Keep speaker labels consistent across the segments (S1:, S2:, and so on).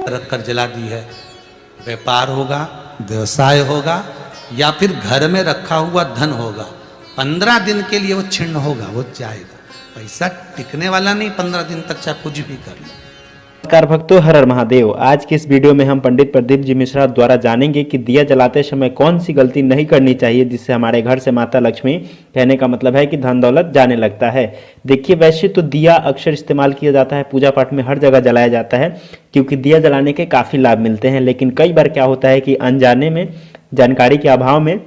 S1: रखकर जला दी है। व्यापार होगा, व्यवसाय होगा, या फिर घर में रखा हुआ धन होगा, 15 दिन के लिए वो छिन्न होगा, वो जाएगा। पैसा टिकने वाला नहीं 15 दिन तक, चाहे कुछ भी कर लो।
S2: नमस्कार भक्तों, हर हर महादेव। आज की इस वीडियो में हम पंडित प्रदीप जी मिश्रा द्वारा जानेंगे कि दिया जलाते समय कौन सी गलती नहीं करनी चाहिए जिससे हमारे घर से माता लक्ष्मी, कहने का मतलब है कि धन दौलत जाने लगता है। देखिए, वैसे तो दिया अक्सर इस्तेमाल किया जाता है, पूजा पाठ में हर जगह जलाया जाता है, क्योंकि दिया जलाने के काफ़ी लाभ मिलते हैं। लेकिन कई बार क्या होता है कि अनजाने में, जानकारी के अभाव में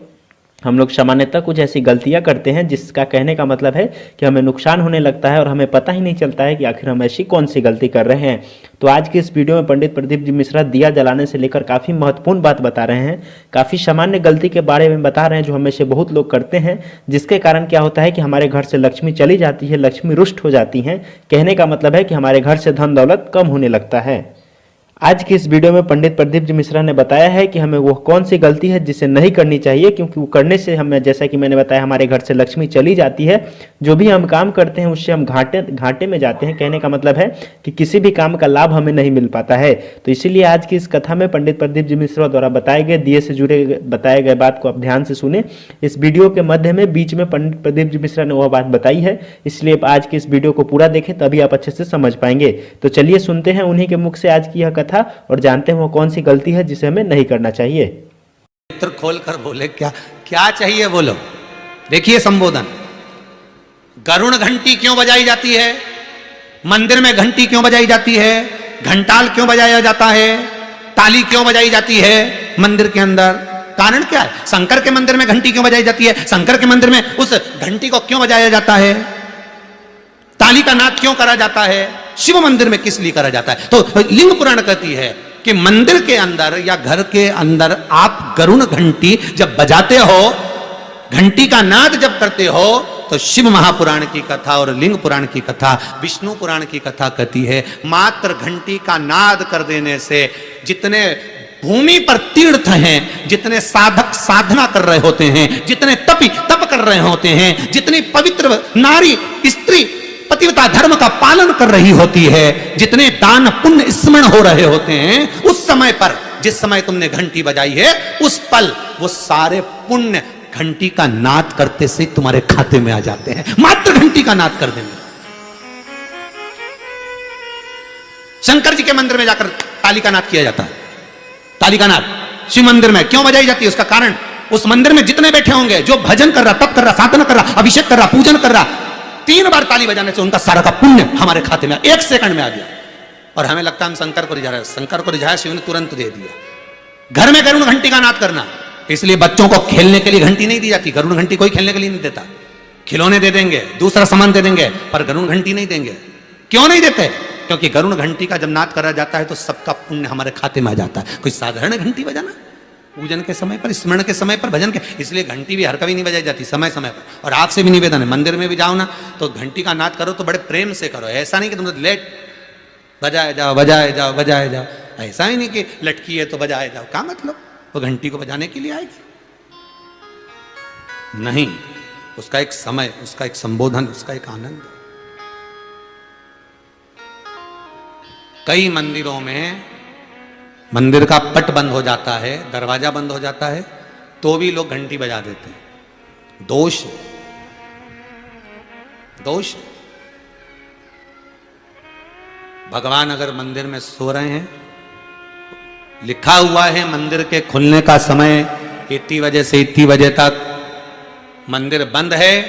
S2: हम लोग सामान्यतः कुछ ऐसी गलतियां करते हैं जिसका कहने का मतलब है कि हमें नुकसान होने लगता है और हमें पता ही नहीं चलता है कि आखिर हम ऐसी कौन सी गलती कर रहे हैं। तो आज की इस वीडियो में पंडित प्रदीप जी मिश्रा दिया जलाने से लेकर काफ़ी महत्वपूर्ण बात बता रहे हैं, काफ़ी सामान्य गलती के बारे में बता रहे हैं जो हमें से बहुत लोग करते हैं, जिसके कारण क्या होता है कि हमारे घर से लक्ष्मी चली जाती है, लक्ष्मी रुष्ट हो जाती हैं। कहने का मतलब है कि हमारे घर से धन दौलत कम होने लगता है। आज की इस वीडियो में पंडित प्रदीप जी मिश्रा ने बताया है कि हमें वो कौन सी गलती है जिसे नहीं करनी चाहिए, क्योंकि वो करने से हमें, जैसा कि मैंने बताया, हमारे घर से लक्ष्मी चली जाती है। जो भी हम काम करते हैं उससे हम घाटे में जाते हैं। कहने का मतलब है कि किसी भी काम का लाभ हमें नहीं मिल पाता है। तो इसीलिए आज की इस कथा में पंडित प्रदीप जी मिश्रा द्वारा बताए गए दिए से जुड़े बताए गए बात को आप ध्यान से सुने। इस वीडियो के मध्य में बीच में पंडित प्रदीप जी मिश्रा ने वह बात बताई है, इसलिए आज की इस वीडियो को पूरा देखें, तभी आप अच्छे से समझ पाएंगे। तो चलिए सुनते हैं उन्हीं के मुख से आज की यह कथा और जानते हैं वो कौन सी गलती है जिसे हमें नहीं करना चाहिए।
S1: नेत्र खोल कर बोले, क्या क्या चाहिए बोलो। देखिए संबोधन, गरुण घंटी क्यों बजाई जाती है, मंदिर में घंटी क्यों बजाई जाती है, घंटाल क्यों बजाया जाता है, ताली क्यों बजाई जाती है मंदिर के अंदर, कारण क्या है। शंकर के मंदिर में घंटी क्यों बजाई जाती है, शंकर के मंदिर में उस घंटी को क्यों बजाया जाता है, ताली का नाद क्यों करा जाता है, शिव मंदिर में किस लिए करा जाता है। तो लिंग पुराण कहती है कि मंदिर के अंदर या घर के अंदर आप गरुण घंटी जब बजाते हो, घंटी का नाद जब करते हो, तो शिव महापुराण की कथा और लिंग पुराण की कथा, विष्णु पुराण की कथा कहती है, मात्र घंटी का नाद कर देने से जितने भूमि पर तीर्थ हैं, जितने साधक साधना कर रहे होते हैं, जितने तपी तप कर रहे होते हैं, जितनी पवित्र नारी स्त्री पतिव्रता धर्म का पालन कर रही होती है, जितने दान पुण्य स्मरण हो रहे होते हैं, उस समय पर, जिस समय तुमने घंटी बजाई है, उस पल वो सारे पुण्य घंटी का नाद करते से तुम्हारे खाते में आ जाते हैं, मात्र घंटी का नाद कर देंगे। शंकर जी के मंदिर में जाकर ताली का नाद किया जाता है। ताली का नाद शिव मंदिर में क्यों बजाई जाती है, उसका कारण, उस मंदिर में जितने बैठे होंगे, जो भजन कर रहा, तप कर रहा, साधना कर रहा, अभिषेक कर रहा, पूजन कर रहा, 3 बार ताली बजाने से उनका सारा का पुण्य हमारे खाते में 1 सेकंड में आ गया। और हमें लगता है हम शंकर को रिझा रहे हैं, शंकर को रिझाया, शिव ने तुरंत दे दिया। घर में गरुण घंटी का नाद करना, इसलिए बच्चों को खेलने के लिए घंटी नहीं दी जाती। गरुण घंटी कोई खेलने के लिए नहीं देता, खिलौने दे देंगे, दूसरा सामान दे देंगे, पर गरुण घंटी नहीं देंगे। क्यों नहीं देते, क्योंकि गरुण घंटी का जब नाद करा जाता है तो सबका पुण्य हमारे खाते में आ जाता है। कोई साधारण घंटी बजाना, पूजन के समय पर, स्मरण के समय पर, भजन के, इसलिए घंटी भी हर कभी नहीं बजाई जाती, समय समय पर। और आपसे भी निवेदन है, मंदिर में भी जाओ ना तो घंटी का नाद करो तो बड़े प्रेम से करो, ऐसा नहीं कि तुम लेट बजाए जाओ बजाए जाओ बजाए जाओ, ऐसा ही नहीं कि लटकी है तो बजाए जाओ। क्या मतलब, वो घंटी को बजाने के लिए आएगी? नहीं, उसका एक समय, उसका एक संबोधन, उसका एक आनंद। कई मंदिरों में मंदिर का पट बंद हो जाता है, दरवाजा बंद हो जाता है, तो भी लोग घंटी बजा देते हैं। दोष, दोष। भगवान अगर मंदिर में सो रहे हैं, लिखा हुआ है मंदिर के खुलने का समय इतनी बजे से इतनी बजे तक, मंदिर बंद है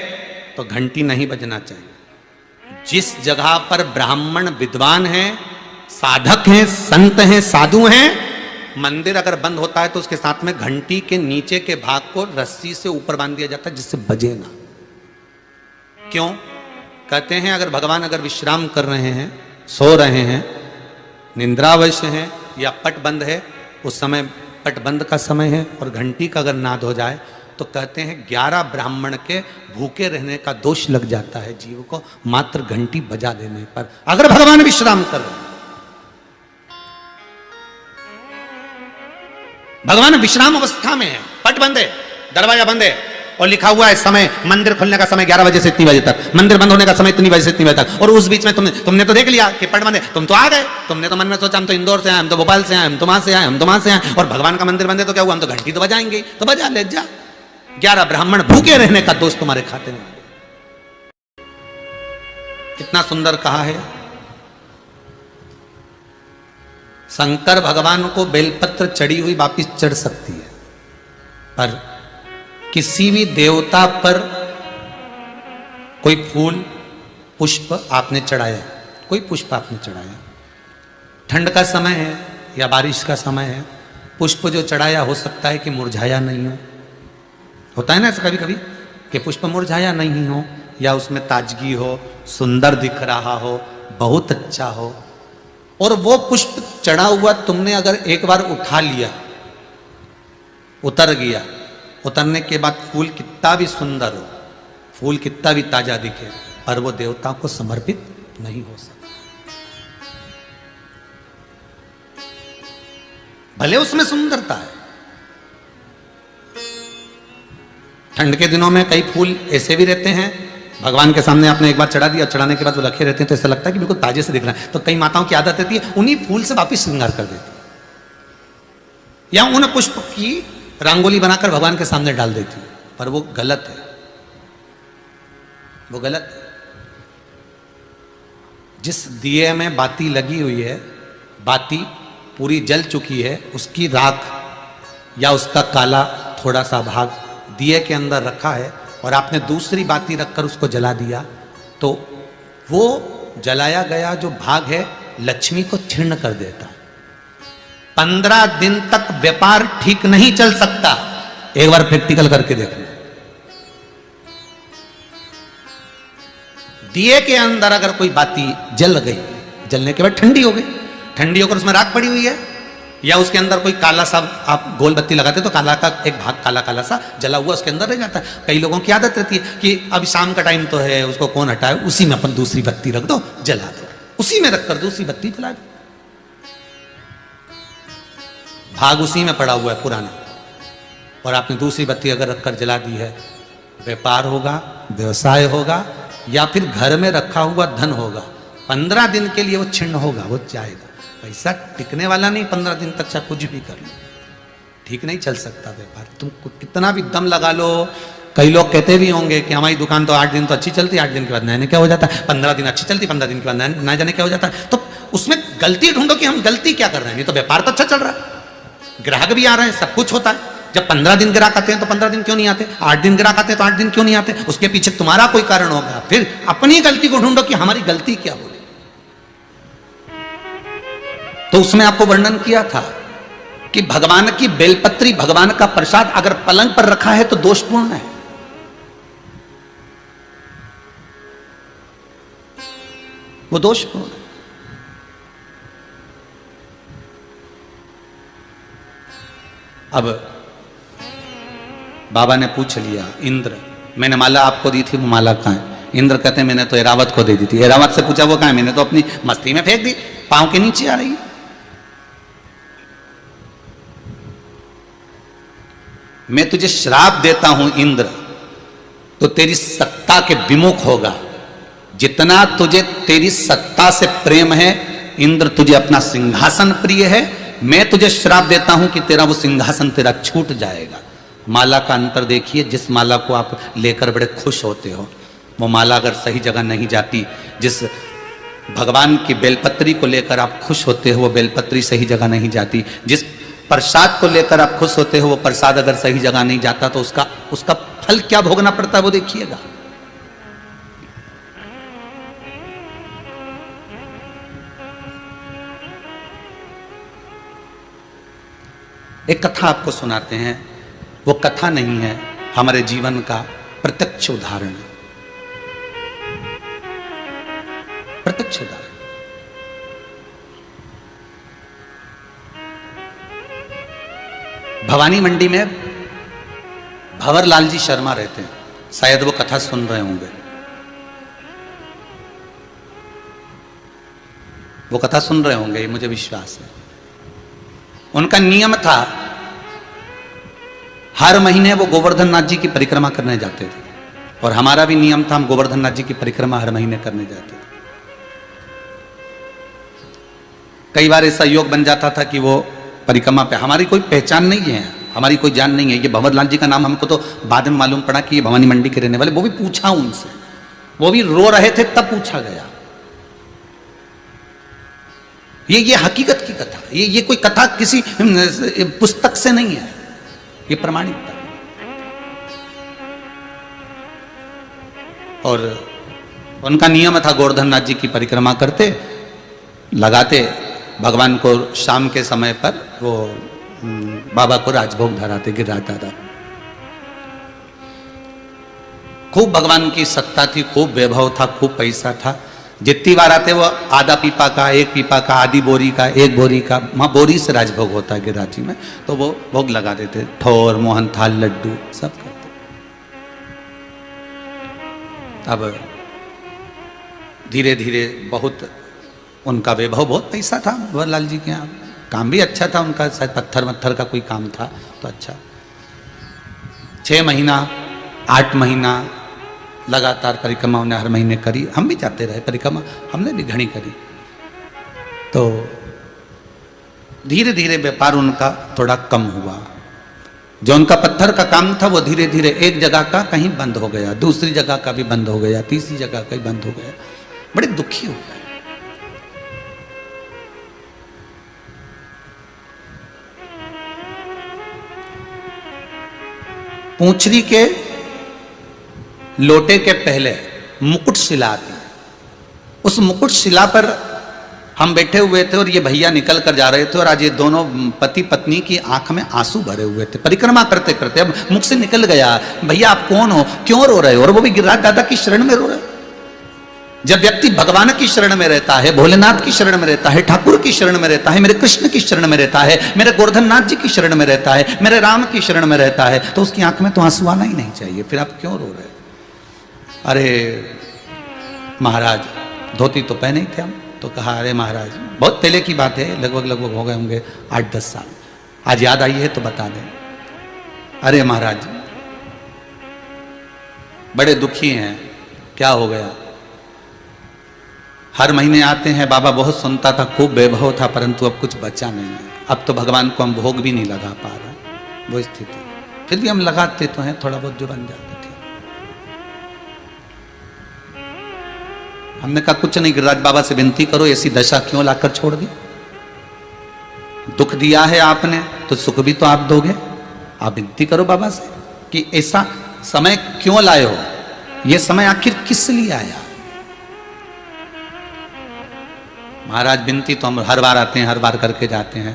S1: तो घंटी नहीं बजना चाहिए। जिस जगह पर ब्राह्मण विद्वान हैं, साधक हैं, संत हैं, साधु हैं, मंदिर अगर बंद होता है तो उसके साथ में घंटी के नीचे के भाग को रस्सी से ऊपर बांध दिया जाता है जिससे बजे ना। क्यों? कहते हैं अगर भगवान अगर विश्राम कर रहे हैं, सो रहे हैं, निंद्रावश हैं या पट बंद है, उस समय पट बंद का समय है और घंटी का अगर नाद हो जाए तो कहते हैं 11 ब्राह्मण के भूखे रहने का दोष लग जाता है जीव को, मात्र घंटी बजा देने पर, अगर भगवान विश्राम कर रहे हैं। भगवान विश्राम अवस्था में है, पट बंद है, दरवाजा बंद है, और लिखा हुआ है समय, मंदिर खुलने का समय 11 बजे से इतनी बजे तक, मंदिर बंद होने का समय इतनी बजे से इतनी बजे तक, और उस बीच में तुमने तो देख लिया कि पट बंद है, तुम तो आ गए, तुमने तो मन में सोचा हम तो इंदौर से आए, हम तो भोपाल से आए, हम तो वहां से आए, हम तो वहां से आए, और भगवान का मंदिर बंद है तो क्या हुआ, हम तो घंटी तो बजाएंगे, तो बजा ले जा। 11 ब्राह्मण भूखे रहने का दोष तुम्हारे खाते में। कितना सुंदर कहा है। शंकर भगवान को बेलपत्र चढ़ी हुई वापिस चढ़ सकती है, पर किसी भी देवता पर कोई फूल पुष्प आपने चढ़ाया, कोई पुष्प आपने चढ़ाया, ठंड का समय है या बारिश का समय है, पुष्प जो चढ़ाया हो सकता है कि मुरझाया नहीं हो, होता है ना ऐसा कभी कभी कि पुष्प मुरझाया नहीं हो, या उसमें ताजगी हो, सुंदर दिख रहा हो, बहुत अच्छा हो, और वो पुष्प चढ़ा हुआ तुमने अगर एक बार उठा लिया, उतर गया, उतरने के बाद फूल कितना भी सुंदर हो, फूल कितना भी ताजा दिखे, पर वो देवता को समर्पित नहीं हो सकता। भले उसमें सुंदरता है। ठंड के दिनों में कई फूल ऐसे भी रहते हैं, भगवान के सामने आपने एक बार चढ़ा दिया, चढ़ाने के बाद वो रखे रहते हैं तो ऐसा लगता है कि बिल्कुल ताजे से दिख रहा है, तो कई माताओं की आदत रहती है उन्हीं फूल से वापिस श्रृंगार कर देती, या उन पुष्प की रंगोली बनाकर भगवान के सामने डाल देती है, पर वो गलत है, वो गलत है। जिस दिए में बाती लगी हुई है, बाती पूरी जल चुकी है, उसकी राख या उसका काला थोड़ा सा भाग दिए के अंदर रखा है, और आपने दूसरी बाती रखकर उसको जला दिया, तो वो जलाया गया जो भाग है लक्ष्मी को क्षीण कर देता है। 15 दिन तक व्यापार ठीक नहीं चल सकता। एक बार प्रैक्टिकल करके देखना। दिए के अंदर अगर कोई बाती जल गई, जलने के बाद ठंडी हो गई, ठंडी होकर उसमें राख पड़ी हुई है, या उसके अंदर कोई काला सा आप गोल बत्ती लगाते तो काला का एक भाग काला काला सा जला हुआ उसके अंदर रह जाता है। कई लोगों की आदत रहती है कि अब शाम का टाइम तो है, उसको कौन हटाए, उसी में अपन दूसरी बत्ती रख दो, जला दो, उसी में रखकर दूसरी बत्ती जला दो, भाग उसी में पड़ा हुआ है पुराना, और आपने दूसरी बत्ती अगर रखकर जला दी है, व्यापार होगा, व्यवसाय होगा, या फिर घर में रखा हुआ धन होगा, 15 दिन के लिए वो छिन्न होगा, वो जाएगा। पैसा टिकने वाला नहीं 15 दिन तक, चाहे कुछ भी कर लो, ठीक नहीं चल सकता व्यापार। तुम कितना भी दम लगा लो। कई लोग कहते भी होंगे कि हमारी दुकान तो 8 दिन तो अच्छी चलती, 8 दिन के बाद नया क्या हो जाता है, 15 दिन अच्छी चलती, 15 दिन के बाद नया जाने क्या हो जाता है। तो उसमें गलती ढूंढो कि हम गलती क्या कर रहे हैं। नहीं तो व्यापार तो अच्छा चल रहा है, ग्राहक भी आ रहे हैं, सब कुछ होता है। जब 15 दिन ग्राहक आते हैं तो 15 दिन क्यों नहीं आते, 8 दिन ग्राहक आते हैं तो 8 दिन क्यों नहीं आते, उसके पीछे तुम्हारा कोई कारण होगा। फिर अपनी गलती को ढूंढो कि हमारी गलती क्या बोले। तो उसमें आपको वर्णन किया था कि भगवान की बेलपत्री, भगवान का प्रसाद अगर पलंग पर रखा है तो दोषपूर्ण है। वो दोषपूर्ण है। अब बाबा ने पूछ लिया, इंद्र मैंने माला आपको दी थी, वो माला कहाँ है? इंद्र कहते हैं मैंने तो एरावत को दे दी थी। एरावत से पूछा वो कहाँ है? मैंने तो अपनी मस्ती में फेंक दी, पांव के नीचे आ रही है। मैं तुझे श्राप देता हूं इंद्र, तो तेरी सत्ता के विमुख होगा। जितना तुझे तेरी सत्ता से प्रेम है इंद्र, तुझे अपना सिंहासन प्रिय है, मैं तुझे श्राप देता हूं कि तेरा वो सिंहासन तेरा छूट जाएगा। माला का अंतर देखिए, जिस माला को आप लेकर बड़े खुश होते हो, वो माला अगर सही जगह नहीं जाती, जिस भगवान की बेलपत्री को लेकर आप खुश होते हो वो बेलपत्री सही जगह नहीं जाती, जिस प्रसाद को लेकर आप खुश होते हो वो प्रसाद अगर सही जगह नहीं जाता तो उसका फल क्या भोगना पड़ता है वो देखिएगा। एक कथा आपको सुनाते हैं, वो कथा नहीं है, हमारे जीवन का प्रत्यक्ष उदाहरण है। प्रत्यक्ष उदाहरण। भवानी मंडी में भंवरलाल जी शर्मा रहते हैं, शायद वो कथा सुन रहे होंगे। वो कथा सुन रहे होंगे, मुझे विश्वास है। उनका नियम था हर महीने वो गोवर्धन नाथ जी की परिक्रमा करने जाते थे, और हमारा भी नियम था, हम गोवर्धन नाथ जी की परिक्रमा हर महीने करने जाते थे। कई बार ऐसा योग बन जाता था कि वो परिक्रमा पे हमारी कोई पहचान नहीं है, हमारी कोई जान नहीं है। ये भंवर लाल जी का नाम हमको तो बाद में मालूम पड़ा कि ये भवानी मंडी के रहने वाले, वो भी पूछा उनसे, वो भी रो रहे थे तब पूछा गया। ये हकीकत की कथा, ये कोई कथा किसी पुस्तक से नहीं है, ये प्रमाणित था। और उनका नियम था, गोवर्धन नाथ जी की परिक्रमा करते, लगाते, भगवान को शाम के समय पर वो बाबा को राजभोग धराते, गिरिराज दादा। खूब भगवान की सत्ता थी, खूब वैभव था, खूब पैसा था। जितनी बार आते वो आधा पीपा का, एक पीपा का, आधी बोरी का, एक बोरी का, वहाँ बोरी से राजभोग होता है गिरिराज जी में, तो वो भोग लगा देते, ठोर, मोहन थाल, लड्डू सब करते। अब धीरे धीरे बहुत उनका वैभव, बहुत पैसा था भंवर लाल जी के यहाँ, काम भी अच्छा था उनका, शायद पत्थर वत्थर का कोई काम था तो अच्छा। 6 महीना 8 महीना लगातार परिक्रमा उन्हें हर महीने करी, हम भी जाते रहे परिक्रमा, हमने भी घनी करी। तो धीरे धीरे व्यापार उनका थोड़ा कम हुआ, जो उनका पत्थर का काम था वो धीरे धीरे एक जगह का कहीं बंद हो गया, दूसरी जगह का भी बंद हो गया, तीसरी जगह का भी बंद हो गया, बड़े दुखी हो गए। पूंछरी के लोटे के पहले मुकुट शिला आती है, उस मुकुट शिला पर हम बैठे हुए थे और ये भैया निकल कर जा रहे थे, और आज ये दोनों पति पत्नी की आंख में आंसू भरे हुए थे परिक्रमा करते करते। अब मुख से निकल गया, भैया आप कौन हो, क्यों रो रहे हो, और वो भी गिरिराज दादा की शरण में रो रहे। जब व्यक्ति भगवान की शरण में रहता है, भोलेनाथ की शरण में रहता है, ठाकुर की शरण में रहता है, मेरे कृष्ण की शरण में रहता है, मेरे गोवर्धन नाथ जी की शरण में रहता है, मेरे राम की शरण में रहता है, तो उसकी आंख में तो आंसू आना ही नहीं चाहिए, फिर आप क्यों रो रहे हो। अरे महाराज, धोती तो पहने ही थे हम, तो कहा अरे महाराज, बहुत पहले की बात है, लगभग हो गए होंगे 8-10 साल, आज याद आई है तो बता दें। अरे महाराज बड़े दुखी हैं, क्या हो गया। हर महीने आते हैं, बाबा बहुत सुनता था, खूब वैभव था, परंतु अब कुछ बचा नहीं है, अब तो भगवान को हम भोग भी नहीं लगा पा रहा, वो स्थिति। फिर भी हम लगाते तो हैं, थोड़ा बहुत जो बन जाता थे। हमने कहा कुछ नहीं, गिरिराज बाबा से विनती करो, ऐसी दशा क्यों लाकर छोड़ दी, दुख दिया है आपने तो सुख भी तो आप दोगे, आप विनती करो बाबा से कि ऐसा समय क्यों लाए हो, ये समय आखिर किस लिए आया। महाराज विनती तो हम हर बार आते हैं, हर बार करके जाते हैं,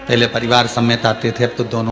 S1: पहले परिवार समेत आते थे, अब तो दोनों